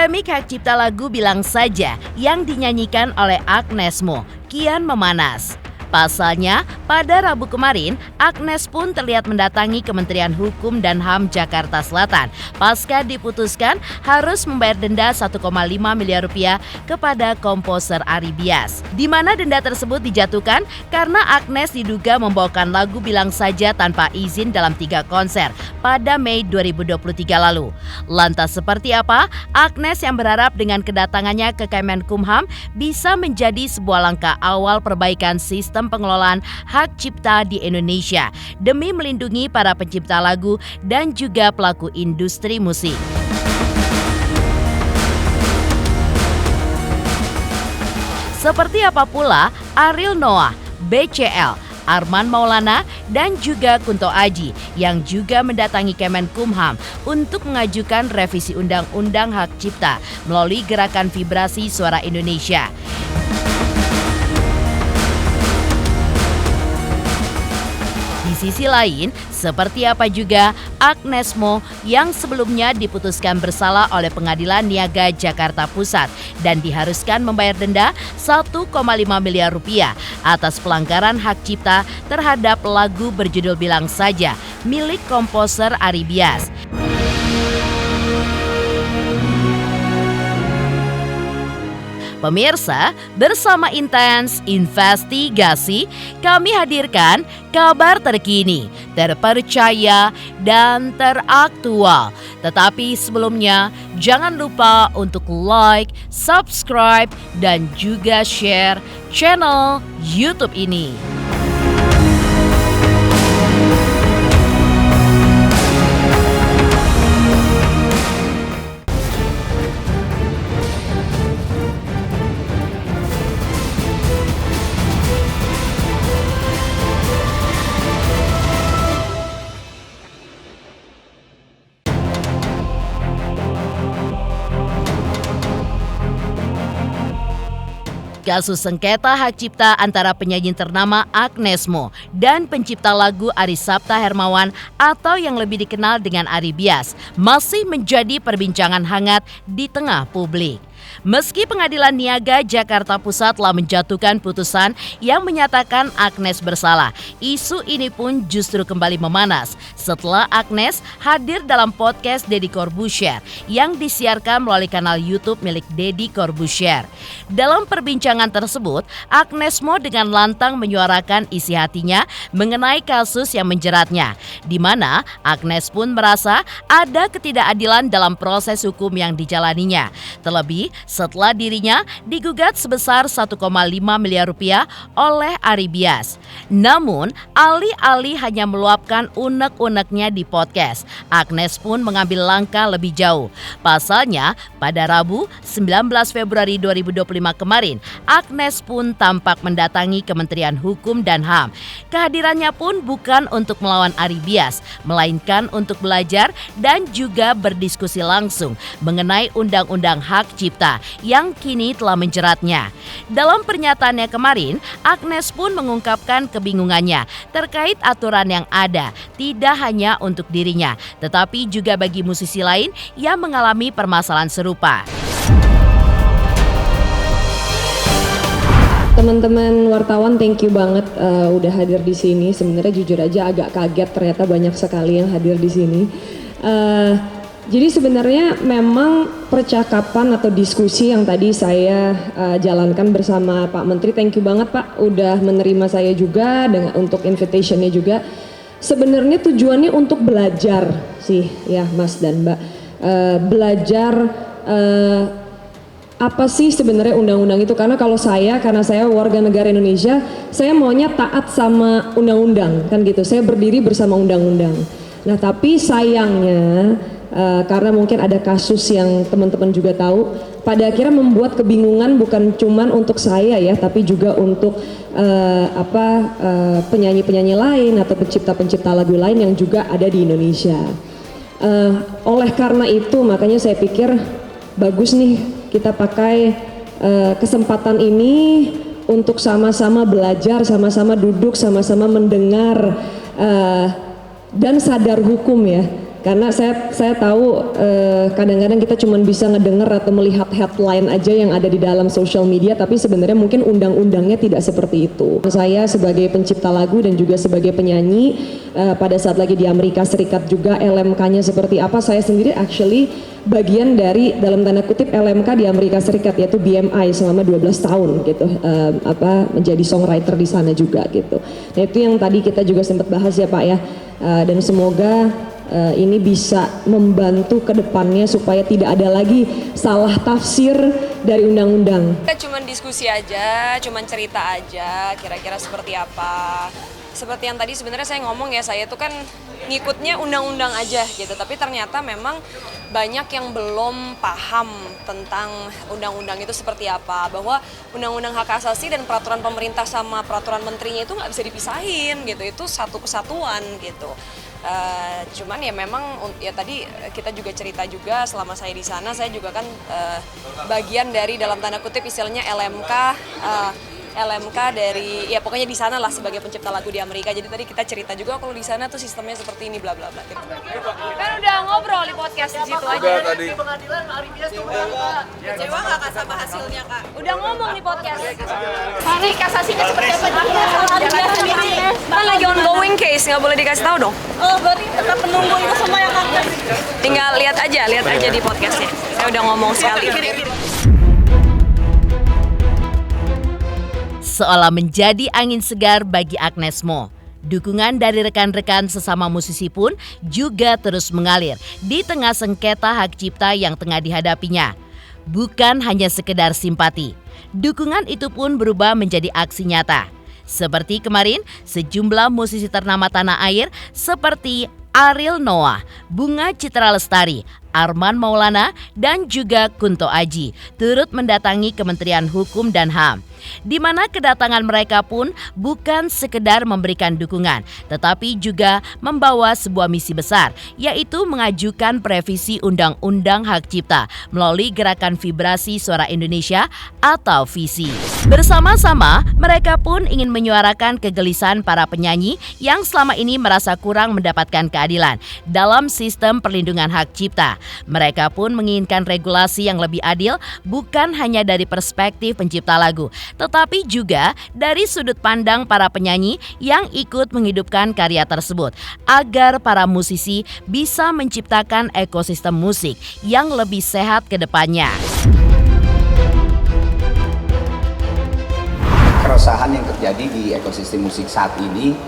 Polemik hak cipta lagu Bilang Saja yang dinyanyikan oleh Agnes Mo kian memanas. Pasalnya, pada Rabu kemarin, Agnes pun terlihat mendatangi Kementerian Hukum dan HAM Jakarta Selatan pasca diputuskan harus membayar denda 1,5 miliar rupiah kepada komposer Ari Bias. Di mana denda tersebut dijatuhkan karena Agnes diduga membawakan lagu Bilang Saja tanpa izin dalam 3 konser pada Mei 2023 lalu. Lantas seperti apa Agnes yang berharap dengan kedatangannya ke Kemenkumham bisa menjadi sebuah langkah awal perbaikan sistem pengelolaan hak cipta di Indonesia demi melindungi para pencipta lagu dan juga pelaku industri musik. Seperti apa pula Ariel Noah, BCL, Arman Maulana, dan juga Kunto Aji yang juga mendatangi Kemenkumham untuk mengajukan revisi Undang-Undang Hak Cipta melalui Gerakan Vibrasi Suara Indonesia. Di sisi lain, seperti apa juga Agnes Mo yang sebelumnya diputuskan bersalah oleh Pengadilan Niaga Jakarta Pusat dan diharuskan membayar denda 1,5 miliar rupiah atas pelanggaran hak cipta terhadap lagu berjudul Bilang Saja milik komposer Ari Bias. Pemirsa, bersama Intens Investigasi, kami hadirkan kabar terkini, terpercaya, dan teraktual. Tetapi sebelumnya, jangan lupa untuk like, subscribe, dan juga share channel YouTube ini. Kasus sengketa hak cipta antara penyanyi ternama Agnes Mo dan pencipta lagu Ari Sapta Hermawan atau yang lebih dikenal dengan Ari Bias masih menjadi perbincangan hangat di tengah publik. Meski Pengadilan Niaga Jakarta Pusat telah menjatuhkan putusan yang menyatakan Agnes bersalah, isu ini pun justru kembali memanas setelah Agnes hadir dalam podcast Deddy Corbuzier yang disiarkan melalui kanal YouTube milik Deddy Corbuzier. Dalam perbincangan tersebut, Agnes Mo dengan lantang menyuarakan isi hatinya mengenai kasus yang menjeratnya, di mana Agnes pun merasa ada ketidakadilan dalam proses hukum yang dijalaninya. Terlebih setelah dirinya digugat sebesar 1,5 miliar rupiah oleh Ari Bias. Namun, alih-alih hanya meluapkan unek-uneknya di podcast, Agnes pun mengambil langkah lebih jauh. Pasalnya, pada Rabu 19 Februari 2025 kemarin, Agnes pun tampak mendatangi Kementerian Hukum dan HAM. Kehadirannya pun bukan untuk melawan Ari Bias, melainkan untuk belajar dan juga berdiskusi langsung mengenai Undang-Undang Hak Cipta yang kini telah menjeratnya. Dalam pernyataannya kemarin, Agnes pun mengungkapkan kebingungannya terkait aturan yang ada, tidak hanya untuk dirinya, tetapi juga bagi musisi lain yang mengalami permasalahan serupa. Teman-teman wartawan, thank you banget udah hadir di sini. Sebenarnya jujur aja agak kaget, ternyata banyak sekali yang hadir di sini. Jadi sebenarnya memang percakapan atau diskusi yang tadi saya jalankan bersama Pak Menteri, thank you banget Pak udah menerima saya juga untuk invitation-nya juga. Sebenarnya tujuannya untuk belajar sih ya Mas dan Mbak, belajar apa sih sebenarnya undang-undang itu, karena saya warga negara Indonesia, saya maunya taat sama undang-undang kan gitu, saya berdiri bersama undang-undang. Nah tapi sayangnya karena mungkin ada kasus yang teman-teman juga tahu, pada akhirnya membuat kebingungan bukan cuman untuk saya ya, tapi juga untuk penyanyi-penyanyi lain atau pencipta-pencipta lagu lain yang juga ada di Indonesia. Oleh karena itu makanya saya pikir bagus nih kita pakai kesempatan ini untuk sama-sama belajar, sama-sama duduk, sama-sama mendengar dan sadar hukum ya. Karena saya tahu kadang-kadang kita cuma bisa ngedenger atau melihat headline aja yang ada di dalam social media, tapi sebenarnya mungkin undang-undangnya tidak seperti itu. Saya sebagai pencipta lagu dan juga sebagai penyanyi pada saat lagi di Amerika Serikat juga LMK-nya seperti apa, saya sendiri actually bagian dari dalam tanda kutip LMK di Amerika Serikat, yaitu BMI selama 12 tahun gitu, menjadi songwriter di sana juga gitu. Nah itu yang tadi kita juga sempat bahas ya Pak ya, dan semoga ini bisa membantu ke depannya supaya tidak ada lagi salah tafsir dari undang-undang. Kita cuma diskusi aja, cuma cerita aja kira-kira seperti apa. Seperti yang tadi sebenarnya saya ngomong ya, saya itu kan ngikutnya undang-undang aja gitu, tapi ternyata memang banyak yang belum paham tentang undang-undang itu seperti apa, bahwa undang-undang hak asasi dan peraturan pemerintah sama peraturan menterinya itu nggak bisa dipisahin gitu, itu satu kesatuan gitu. Cuman ya memang ya tadi kita juga cerita juga selama saya di sana, saya juga kan bagian dari dalam tanda kutip istilahnya LMK dari ya pokoknya di sana lah sebagai pencipta lagu di Amerika. Jadi tadi kita cerita juga kalau di sana tuh sistemnya seperti ini bla bla bla gitu. Kan udah ngobrol di podcast di situ aja. Di pengadilan Ari Bias tuh Kecewa nggak Kak sama hasilnya Kak? Udah ngomong di podcast. Ini kasasinya seperti apa? Kan lagi ongoing case, nggak boleh dikasih tahu dong. Oh, berarti tetap menunggu itu semua ya Kak? Tinggal lihat aja di podcastnya. Saya udah ngomong sekali. Seolah menjadi angin segar bagi Agnes Mo. Dukungan dari rekan-rekan sesama musisi pun juga terus mengalir di tengah sengketa hak cipta yang tengah dihadapinya. Bukan hanya sekedar simpati, dukungan itu pun berubah menjadi aksi nyata. Seperti kemarin, sejumlah musisi ternama tanah air seperti Ariel Noah, Bunga Citra Lestari, Arman Maulana, dan juga Kunto Aji turut mendatangi Kementerian Hukum dan HAM. Di mana kedatangan mereka pun bukan sekedar memberikan dukungan, tetapi juga membawa sebuah misi besar, yaitu mengajukan revisi Undang-Undang Hak Cipta melalui Gerakan Vibrasi Suara Indonesia atau VISI. Bersama-sama, mereka pun ingin menyuarakan kegelisahan para penyanyi yang selama ini merasa kurang mendapatkan keadilan dalam sistem perlindungan hak cipta. Mereka pun menginginkan regulasi yang lebih adil, bukan hanya dari perspektif pencipta lagu, tetapi juga dari sudut pandang para penyanyi yang ikut menghidupkan karya tersebut, agar para musisi bisa menciptakan ekosistem musik yang lebih sehat ke depannya. Keresahan yang terjadi di ekosistem musik saat ini,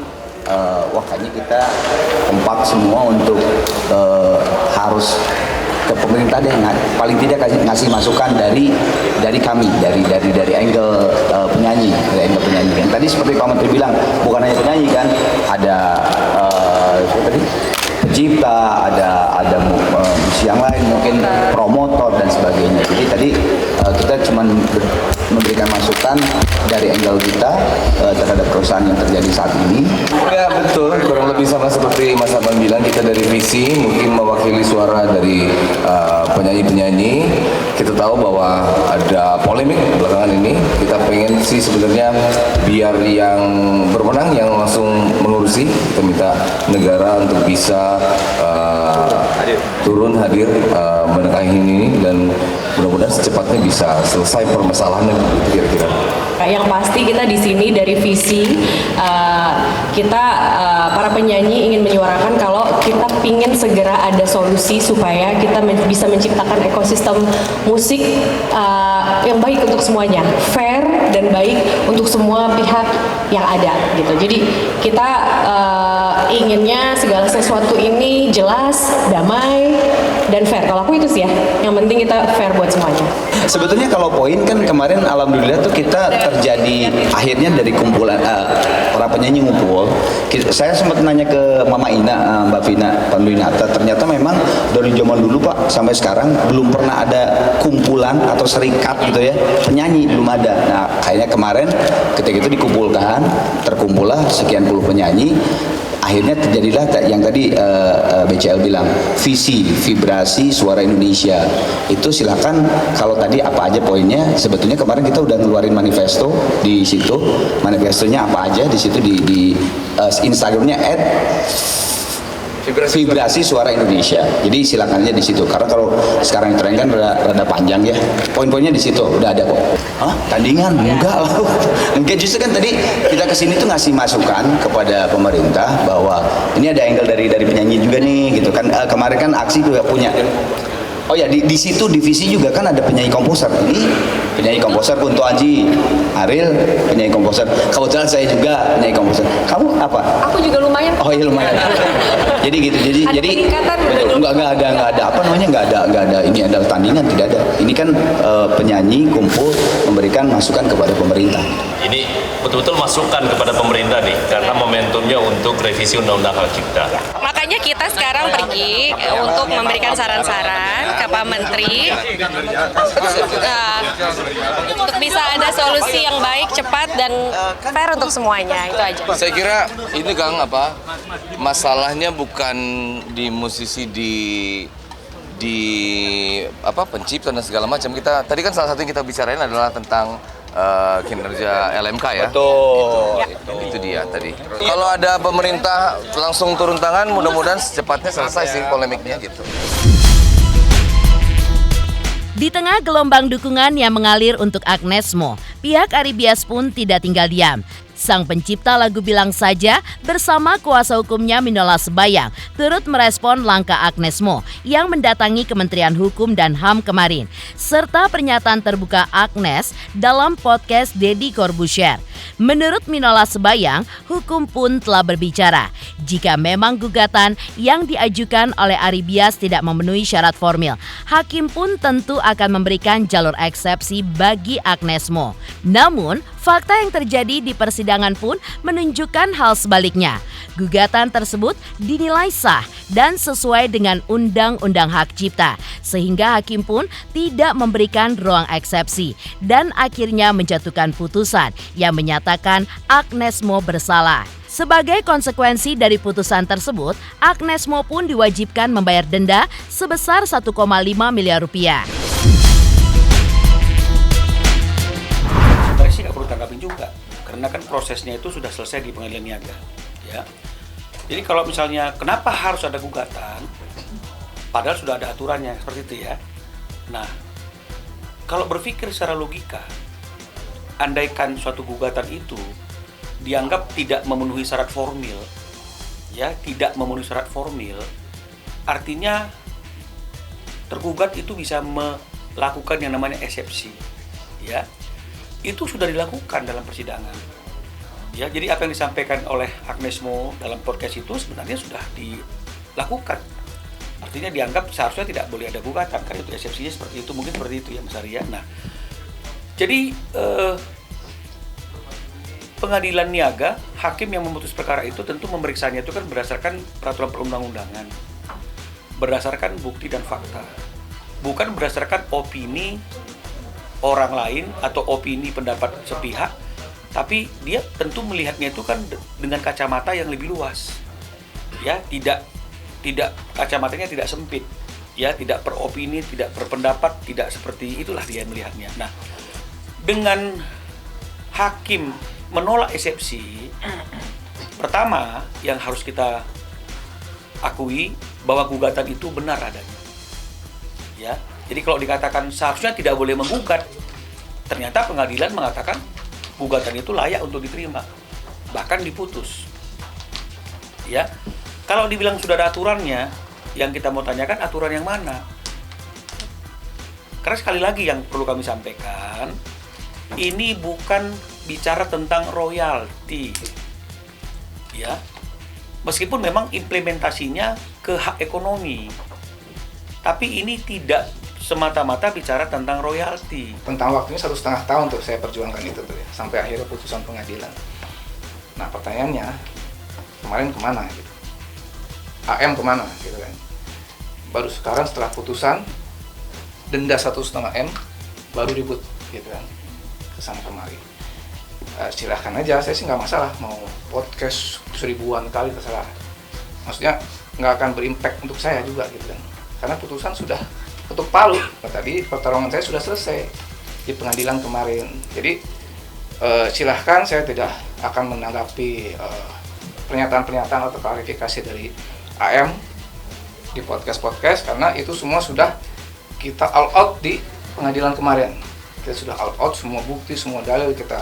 kayaknya kita kompak semua untuk harus ke pemerintah deh, paling tidak ngasih masukan dari kami, dari angle penyanyi, dari angle penyanyi. Yang tadi seperti Pak Menteri bilang, bukan hanya penyanyi kan, ada pencipta, ada musisi yang lain, mungkin promotor dan sebagainya. Jadi tadi kita cuma memberikan masukan dari angle kita terhadap perusahaan yang terjadi saat ini. Ya betul, kurang lebih sama seperti Mas Abang bilang, kita dari visi mungkin mewakili suara dari penyanyi-penyanyi. Kita tahu bahwa ada polemik belakangan ini. Kita pengen sih sebenarnya biar yang berwenang yang langsung mengurusi. Kita minta negara untuk bisa turun hadir menengahi ini, dan mudah-mudahan secepatnya bisa selesai permasalahannya kira-kira. Yang pasti kita di sini dari visi kita para penyanyi ingin menyuarakan kalau kita pingin segera ada solusi supaya kita bisa menciptakan ekosistem musik yang baik untuk semuanya, fair dan baik untuk semua pihak yang ada gitu. Jadi kita inginnya segala sesuatu ini jelas, damai, dan fair. Kalau aku itu sih ya, yang penting kita fair buat semuanya. Sebetulnya kalau poin kan kemarin alhamdulillah tuh kita terjadi akhirnya dari kumpulan para penyanyi ngumpul. Saya sempat nanya ke Mama Ina, Mbak Vina Panduwinata, ternyata memang dari zaman dulu Pak sampai sekarang belum pernah ada kumpulan atau serikat gitu ya penyanyi, belum ada. Nah kayaknya kemarin ketika itu dikumpulkan, terkumpullah sekian puluh penyanyi. Akhirnya terjadilah yang tadi BCL bilang, visi, vibrasi suara Indonesia. Itu silakan kalau tadi apa aja poinnya. Sebetulnya kemarin kita udah ngeluarin manifesto di situ. Manifestonya apa aja di situ di Instagramnya vibrasi suara Indonesia. Jadi silakannya di situ. Karena kalau sekarang tren kan rada panjang ya. Poin-poinnya di situ udah ada kok. Hah? Tandingan? Enggak lah. Enggak, justru kan tadi kita kesini tuh ngasih masukan kepada pemerintah bahwa ini ada angle dari penyanyi juga nih gitu kan. Kemarin kan aksi juga punya. Oh ya, di situ divisi juga kan ada penyanyi komposer. Ini penyanyi komposer Kunto Aji, Ariel penyanyi komposer. Kebetulan saya juga penyanyi komposer. Kamu apa? Aku juga lumayan. Oh iya lumayan. Jadi gitu. Jadi peningkatan, betul. Enggak ada apa namanya, enggak ada ini adalah tandingan, tidak ada. Ini kan penyanyi kumpul memberikan masukan kepada pemerintah. Ini betul-betul masukan kepada pemerintah nih, karena momentumnya untuk revisi Undang-Undang Hak Cipta. Makanya kita sekarang pergi untuk memberikan saran-saran ke Pak Menteri untuk bisa ada solusi yang baik, cepat, dan fair untuk semuanya. Itu aja. Saya kira ini Kang masalahnya bukan di musisi di pencipta dan segala macam. Kita tadi kan salah satu yang kita bicarain adalah tentang kinerja LMK ya. Betul. Itu dia tadi. Kalau ada pemerintah langsung turun tangan, mudah-mudahan secepatnya selesai sih polemiknya gitu. Di tengah gelombang dukungan yang mengalir untuk Agnes Mo, pihak Ari Bias pun tidak tinggal diam. Sang pencipta lagu Bilang Saja bersama kuasa hukumnya Minola Sebayang turut merespon langkah Agnes Mo yang mendatangi Kementerian Hukum dan HAM kemarin, serta pernyataan terbuka Agnes dalam podcast Deddy Corbuzier. Menurut Minola Sebayang, hukum pun telah berbicara. Jika memang gugatan yang diajukan oleh Ari Bias tidak memenuhi syarat formil, hakim pun tentu akan memberikan jalur eksepsi bagi Agnes Mo. Namun, fakta yang terjadi di persidangan pun menunjukkan hal sebaliknya. Gugatan tersebut dinilai sah dan sesuai dengan Undang-Undang Hak Cipta, sehingga hakim pun tidak memberikan ruang eksepsi dan akhirnya menjatuhkan putusan yang menyatakan Agnes Mo bersalah. Sebagai konsekuensi dari putusan tersebut, Agnes Mo pun diwajibkan membayar denda sebesar 1,5 miliar rupiah. Sebenarnya sih nggak perlu tanggapin juga, karena kan prosesnya itu sudah selesai di Pengadilan Niaga, ya. Jadi kalau misalnya kenapa harus ada gugatan, padahal sudah ada aturannya seperti itu ya. Nah, kalau berpikir secara logika, andaikan suatu gugatan itu dianggap tidak memenuhi syarat formil, ya, tidak memenuhi syarat formil, artinya tergugat itu bisa melakukan yang namanya eksepsi, ya. Itu sudah dilakukan dalam persidangan, ya. Jadi apa yang disampaikan oleh Agnes Mo dalam podcast itu sebenarnya sudah dilakukan. Artinya dianggap seharusnya tidak boleh ada gugatan, karena itu eksepsinya seperti itu, mungkin seperti itu ya Mas Arya. Nah, jadi Pengadilan Niaga, hakim yang memutus perkara itu tentu memeriksanya itu kan berdasarkan peraturan perundang-undangan, berdasarkan bukti dan fakta, bukan berdasarkan opini orang lain atau opini pendapat sepihak, tapi dia tentu melihatnya itu kan dengan kacamata yang lebih luas, ya, tidak kacamatanya tidak sempit, ya, tidak per opini, tidak berpendapat, tidak seperti itulah dia melihatnya. Nah, dengan hakim menolak eksepsi, pertama yang harus kita akui bahwa gugatan itu benar adanya, ya. Jadi kalau dikatakan seharusnya tidak boleh menggugat, ternyata pengadilan mengatakan gugatan itu layak untuk diterima, bahkan diputus, ya. Kalau dibilang sudah ada aturannya, yang kita mau tanyakan aturan yang mana? Karena sekali lagi yang perlu kami sampaikan, ini bukan bicara tentang royalti, ya. Meskipun memang implementasinya ke hak ekonomi, tapi ini tidak semata-mata bicara tentang royalti. Tentang waktunya 1,5 tahun tuh saya perjuangkan itu tuh ya, sampai akhirnya putusan pengadilan. Nah pertanyaannya, kemarin kemana gitu? AM kemana gitu kan? Baru sekarang setelah putusan, denda 1,5 M, baru ribut gitu kan, kesana kemari. Silahkan aja, saya sih nggak masalah mau podcast 1000-an kali terserah. Maksudnya nggak akan berimpact untuk saya juga gitu kan, karena putusan sudah ketuk palu. Tadi pertarungan saya sudah selesai di pengadilan kemarin. Jadi silahkan, saya tidak akan menanggapi pernyataan-pernyataan atau klarifikasi dari AM di podcast karena itu semua sudah kita all out di pengadilan kemarin. Kita sudah all out semua bukti, semua dalil kita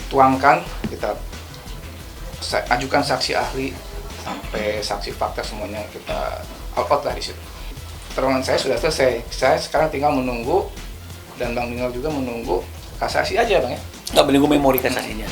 tuangkan, kita ajukan saksi ahli sampai saksi fakta semuanya kita all out lah di situ. Permohonan saya sudah selesai. Saya sekarang tinggal menunggu dan Bang Binal juga menunggu kasasi aja, Bang ya. Nggak menunggu memori kasasinya.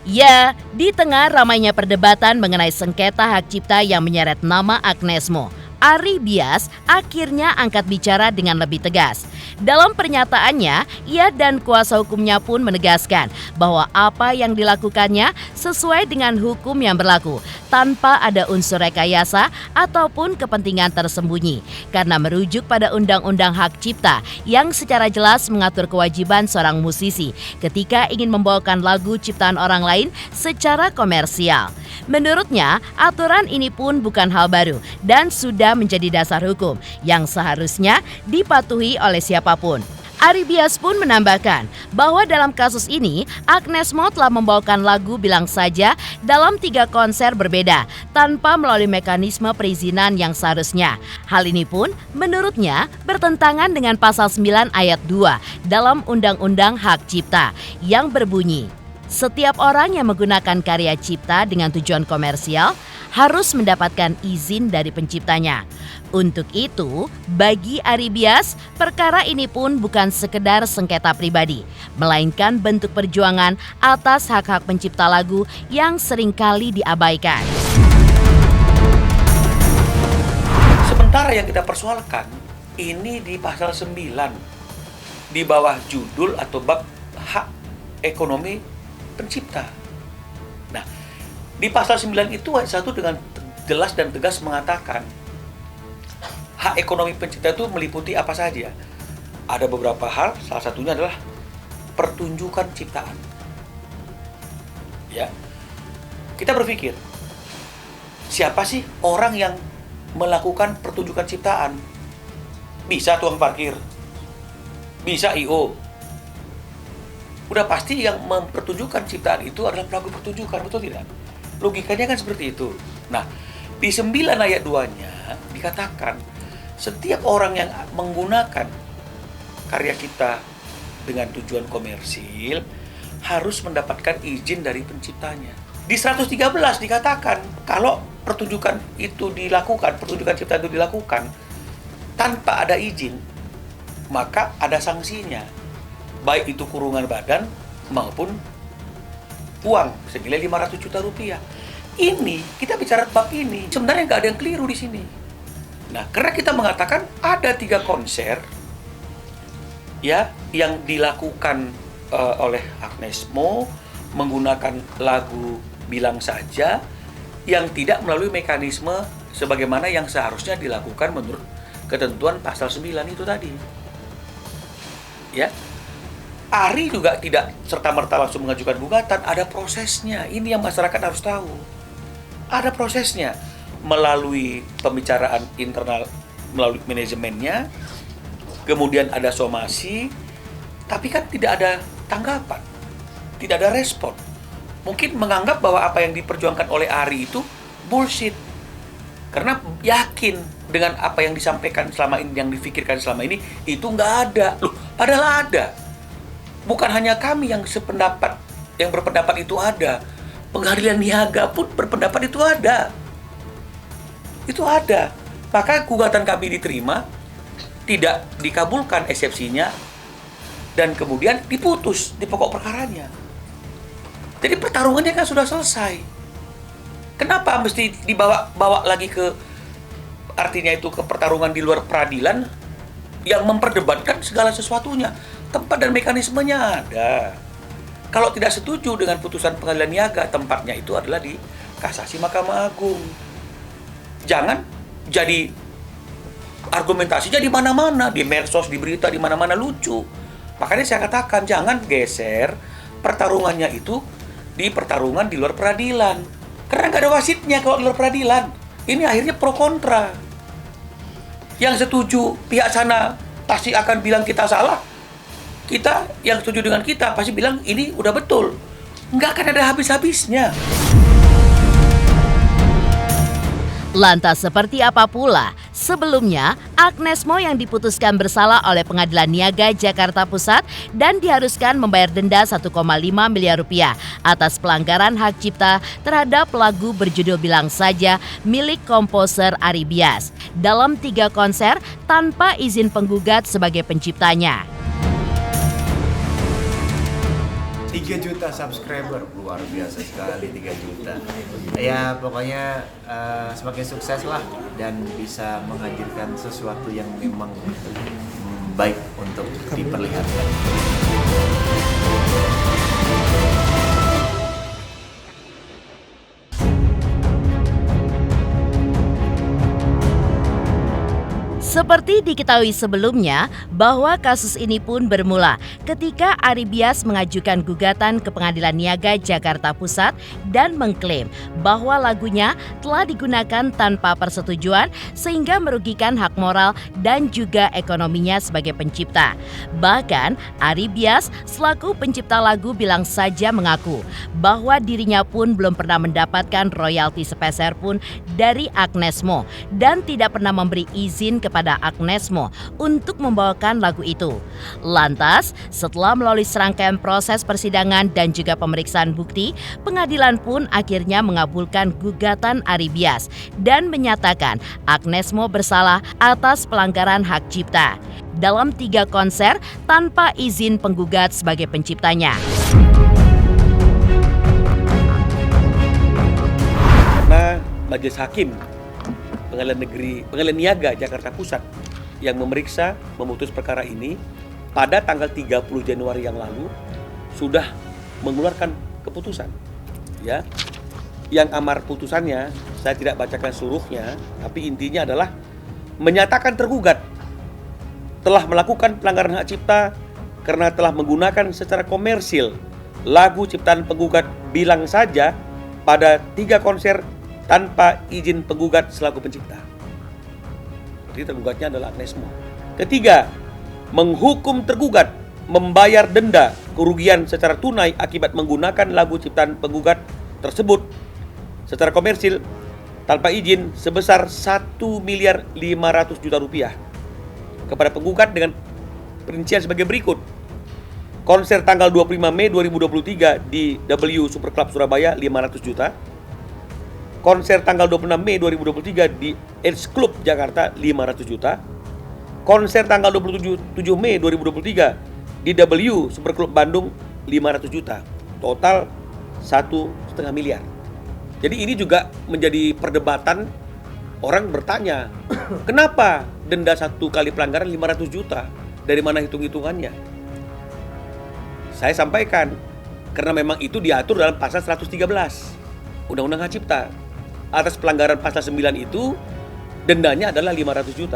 Ya, di tengah ramainya perdebatan mengenai sengketa hak cipta yang menyeret nama Agnes Mo, Ari Bias akhirnya angkat bicara dengan lebih tegas. Dalam pernyataannya, ia dan kuasa hukumnya pun menegaskan bahwa apa yang dilakukannya sesuai dengan hukum yang berlaku, tanpa ada unsur rekayasa ataupun kepentingan tersembunyi, karena merujuk pada Undang-Undang Hak Cipta yang secara jelas mengatur kewajiban seorang musisi ketika ingin membawakan lagu ciptaan orang lain secara komersial. Menurutnya, aturan ini pun bukan hal baru dan sudah menjadi dasar hukum yang seharusnya dipatuhi oleh siapapun. Ari Bias pun menambahkan bahwa dalam kasus ini, Agnes Mo telah membawakan lagu Bilang Saja dalam 3 konser berbeda tanpa melalui mekanisme perizinan yang seharusnya. Hal ini pun menurutnya bertentangan dengan pasal 9 ayat 2 dalam Undang-Undang Hak Cipta yang berbunyi, setiap orang yang menggunakan karya cipta dengan tujuan komersial harus mendapatkan izin dari penciptanya. Untuk itu, bagi Ari Bias, perkara ini pun bukan sekedar sengketa pribadi, melainkan bentuk perjuangan atas hak-hak pencipta lagu yang seringkali diabaikan. Sementara yang kita persoalkan, ini di pasal 9, di bawah judul atau bab hak ekonomi pencipta. Nah, di pasal 9 itu ayat 1 dengan jelas dan tegas mengatakan hak ekonomi pencipta itu meliputi apa saja. Ada beberapa hal, salah satunya adalah pertunjukan ciptaan. Ya. Kita berpikir, siapa sih orang yang melakukan pertunjukan ciptaan? Bisa tukang parkir, bisa I.O. Udah pasti yang mempertunjukkan ciptaan itu adalah pelaku pertunjukan, betul tidak? Logikanya kan seperti itu. Nah, di 9 ayat 2-nya dikatakan setiap orang yang menggunakan karya kita dengan tujuan komersil harus mendapatkan izin dari penciptanya. Di 113 dikatakan kalau pertunjukan itu dilakukan, pertunjukan ciptaan itu dilakukan tanpa ada izin, maka ada sanksinya. Baik itu kurungan badan maupun uang senilai 500 juta rupiah. Ini kita bicara bab ini sebenarnya nggak ada yang keliru di sini. Nah, karena kita mengatakan ada 3 konser ya yang dilakukan oleh Agnes Mo menggunakan lagu Bilang Saja yang tidak melalui mekanisme sebagaimana yang seharusnya dilakukan menurut ketentuan pasal 9 itu tadi. Ya. Ari juga tidak serta-merta langsung mengajukan gugatan, ada prosesnya. Ini yang masyarakat harus tahu. Ada prosesnya melalui pembicaraan internal, melalui manajemennya, kemudian ada somasi, tapi kan tidak ada tanggapan, tidak ada respon. Mungkin menganggap bahwa apa yang diperjuangkan oleh Ari itu bullshit. Karena yakin dengan apa yang disampaikan selama ini, yang difikirkan selama ini, itu nggak ada. Loh, padahal ada. Bukan hanya kami yang sependapat, yang berpendapat itu ada. Pengadilan Niaga pun berpendapat itu ada. Itu ada. Maka gugatan kami diterima, tidak dikabulkan eksepsinya, dan kemudian diputus di pokok perkaranya. Jadi pertarungannya kan sudah selesai. Kenapa mesti dibawa lagi ke, artinya itu ke pertarungan di luar peradilan yang memperdebatkan segala sesuatunya? Tempat dan mekanismenya ada. Kalau tidak setuju dengan putusan pengadilan Niaga, tempatnya itu adalah di kasasi Mahkamah Agung. Jangan jadi argumentasinya di mana-mana, di medsos, di berita, di mana-mana lucu. Makanya saya katakan jangan geser pertarungannya itu di pertarungan di luar peradilan. Karena nggak ada wasitnya kalau di luar peradilan. Ini akhirnya pro kontra. Yang setuju pihak sana pasti akan bilang kita salah. Kita yang setuju dengan kita pasti bilang ini udah betul. Nggak akan ada habis-habisnya. Lantas seperti apa pula? Sebelumnya, Agnes Mo yang diputuskan bersalah oleh Pengadilan Niaga Jakarta Pusat dan diharuskan membayar denda 1,5 miliar rupiah atas pelanggaran hak cipta terhadap lagu berjudul Bilang Saja milik komposer Ari Bias dalam 3 konser tanpa izin penggugat sebagai penciptanya. 3 juta subscriber, luar biasa sekali 3 juta. Ya pokoknya semakin sukses lah dan bisa menghadirkan sesuatu yang memang baik untuk diperlihatkan. Seperti diketahui sebelumnya, bahwa kasus ini pun bermula ketika Ari Bias mengajukan gugatan ke Pengadilan Niaga Jakarta Pusat dan mengklaim bahwa lagunya telah digunakan tanpa persetujuan sehingga merugikan hak moral dan juga ekonominya sebagai pencipta. Bahkan, Ari Bias selaku pencipta lagu Bilang Saja mengaku bahwa dirinya pun belum pernah mendapatkan royalti sepeser pun dari Agnes Mo dan tidak pernah memberi izin kepada Agnes Mo untuk membawakan lagu itu. Lantas, setelah melalui serangkaian proses persidangan dan juga pemeriksaan bukti, pengadilan pun akhirnya mengabulkan gugatan Ari Bias dan menyatakan Agnes Mo bersalah atas pelanggaran hak cipta dalam 3 konser tanpa izin penggugat sebagai penciptanya. Karena Majelis Hakim Pengadilan Niaga Jakarta Pusat yang memutus perkara ini pada tanggal 30 Januari yang lalu sudah mengeluarkan keputusan. Ya, yang amar putusannya saya tidak bacakan seluruhnya, tapi intinya adalah menyatakan tergugat telah melakukan pelanggaran hak cipta karena telah menggunakan secara komersil lagu ciptaan penggugat Bilang Saja pada 3 konser tanpa izin penggugat selaku pencipta. Jadi tergugatnya adalah Agnes Mo. Ketiga, menghukum tergugat membayar denda kerugian secara tunai akibat menggunakan lagu ciptaan penggugat tersebut secara komersil tanpa izin sebesar 1.500.000.000 rupiah kepada penggugat dengan perincian sebagai berikut. Konser tanggal 25 Mei 2023 di W Super Club Surabaya 500 juta. Konser tanggal 26 Mei 2023 di Edge Club Jakarta 500 juta. Konser tanggal 27 Mei 2023 di W Super Club Bandung 500 juta. Total 1,5 miliar. Jadi ini juga menjadi perdebatan. Orang bertanya, kenapa denda 1 kali pelanggaran 500 juta? Dari mana hitung-hitungannya? Saya sampaikan, karena memang itu diatur dalam pasal 113 Undang-Undang Hak Cipta. Atas pelanggaran pasal 9 itu dendanya adalah 500 juta.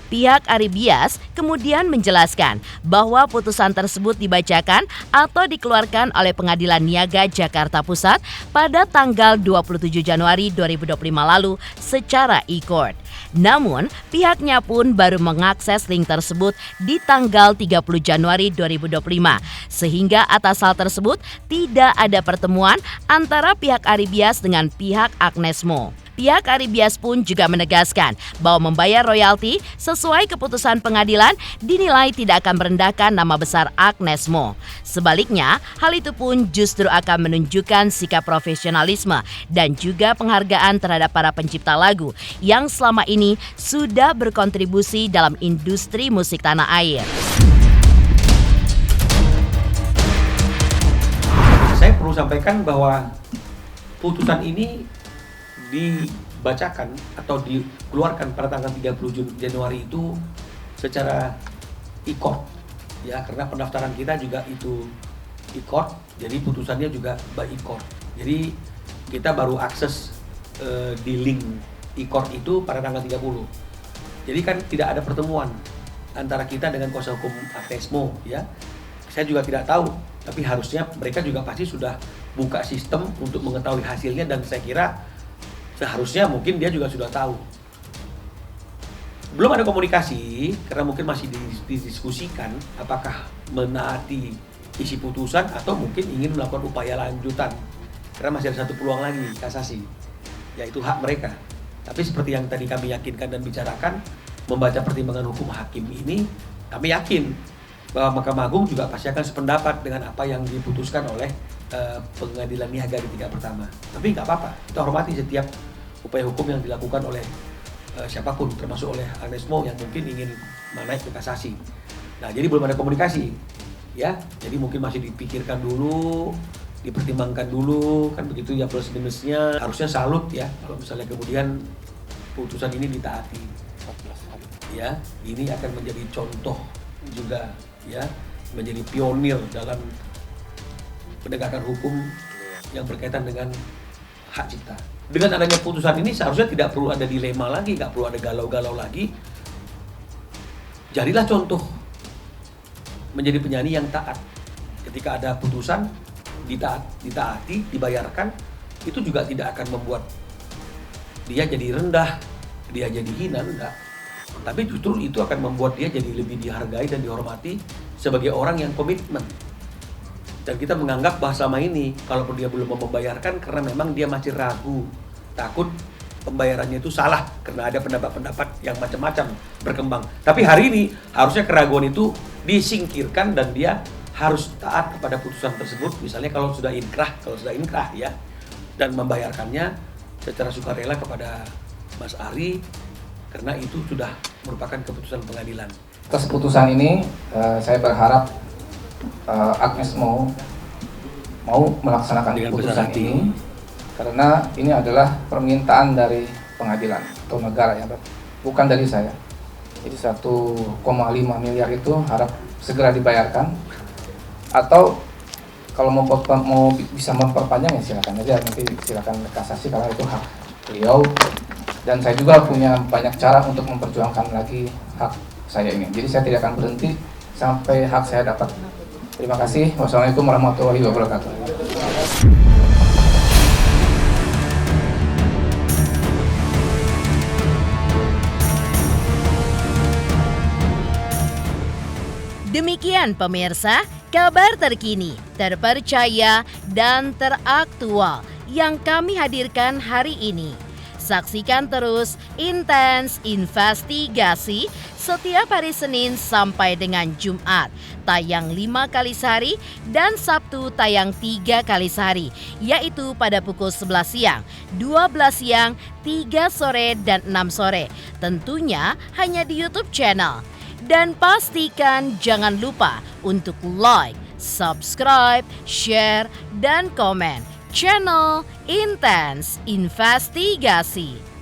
Pihak Ari Bias kemudian menjelaskan bahwa putusan tersebut dibacakan atau dikeluarkan oleh Pengadilan Niaga Jakarta Pusat pada tanggal 27 Januari 2025 lalu secara e-court. Namun, pihaknya pun baru mengakses link tersebut di tanggal 30 Januari 2025, sehingga atas hal tersebut tidak ada pertemuan antara pihak Ari Bias dengan pihak Agnes Mo. Pihak Ari Bias pun juga menegaskan bahwa membayar royalti sesuai keputusan pengadilan dinilai tidak akan merendahkan nama besar Agnes Mo. Sebaliknya, hal itu pun justru akan menunjukkan sikap profesionalisme dan juga penghargaan terhadap para pencipta lagu yang selama ini sudah berkontribusi dalam industri musik tanah air. Saya perlu sampaikan bahwa putusan ini dibacakan atau dikeluarkan pada tanggal 30 Januari itu secara e-court ya, karena pendaftaran kita juga itu e-court, jadi putusannya juga by e-court. Jadi kita baru akses di link e-court itu pada tanggal 30. Jadi kan tidak ada pertemuan antara kita dengan kuasa hukum Agnes Mo ya. Saya juga tidak tahu, tapi harusnya mereka juga pasti sudah buka sistem untuk mengetahui hasilnya, dan saya kira seharusnya mungkin dia juga sudah tahu. belum ada komunikasi karena mungkin masih didiskusikan apakah menaati isi putusan atau mungkin ingin melakukan upaya lanjutan karena masih ada satu peluang lagi kasasi, yaitu hak mereka. Tapi seperti yang tadi kami yakinkan dan bicarakan, membaca pertimbangan hukum hakim ini, kami yakin bahwa Mahkamah Agung juga pasti akan sependapat dengan apa yang diputuskan oleh pengadilan niaga di tingkat pertama. Tapi nggak apa-apa, kita hormati setiap upaya hukum yang dilakukan oleh siapapun, termasuk oleh Agnesmo yang mungkin ingin menaik ke kasasi. Nah, jadi belum ada komunikasi, ya. Jadi mungkin masih dipikirkan dulu, dipertimbangkan dulu, kan begitu ya plus minusnya. Harusnya salut ya, kalau misalnya kemudian putusan ini ditaati. Ya, ini akan menjadi contoh juga, ya, menjadi pionir dalam penegakan hukum yang berkaitan dengan hak cipta. Dengan adanya putusan ini seharusnya tidak perlu ada dilema lagi, nggak perlu ada galau-galau lagi. Jadilah contoh menjadi penyanyi yang taat. Ketika ada putusan, ditaati, dibayarkan, itu juga tidak akan membuat dia jadi rendah, dia jadi hina, enggak. Tapi justru itu akan membuat dia jadi lebih dihargai dan dihormati sebagai orang yang komitmen. Dan kita menganggap bahwa selama ini, kalaupun dia belum mau membayarkan karena memang dia masih ragu, takut pembayarannya itu salah karena ada pendapat-pendapat yang macam-macam berkembang. Tapi hari ini harusnya keraguan itu disingkirkan dan dia harus taat kepada putusan tersebut. Misalnya kalau sudah inkrah ya, dan membayarkannya secara sukarela kepada Mas Ari karena itu sudah merupakan keputusan pengadilan. Atas putusan ini, saya berharap Agnesmo mau melaksanakan putusan ini karena ini adalah permintaan dari pengadilan atau negara ya, bukan dari saya. Jadi 1,5 miliar itu harap segera dibayarkan, atau kalau mau bisa memperpanjang ya silakan aja, nanti silakan kasasi karena itu hak beliau, dan saya juga punya banyak cara untuk memperjuangkan lagi hak saya ini. Jadi saya tidak akan berhenti sampai hak saya dapat. Terima kasih. Wassalamualaikum warahmatullahi wabarakatuh. Demikian pemirsa, kabar terkini, terpercaya, dan teraktual yang kami hadirkan hari ini. Saksikan terus Intens Investigasi setiap hari Senin sampai dengan Jumat, tayang 5 kali sehari dan Sabtu tayang 3 kali sehari, yaitu pada pukul 11 siang, 12 siang, 3 sore, dan 6 sore. Tentunya hanya di YouTube channel. Dan pastikan jangan lupa untuk like, subscribe, share, dan komen channel Intens Investigasi.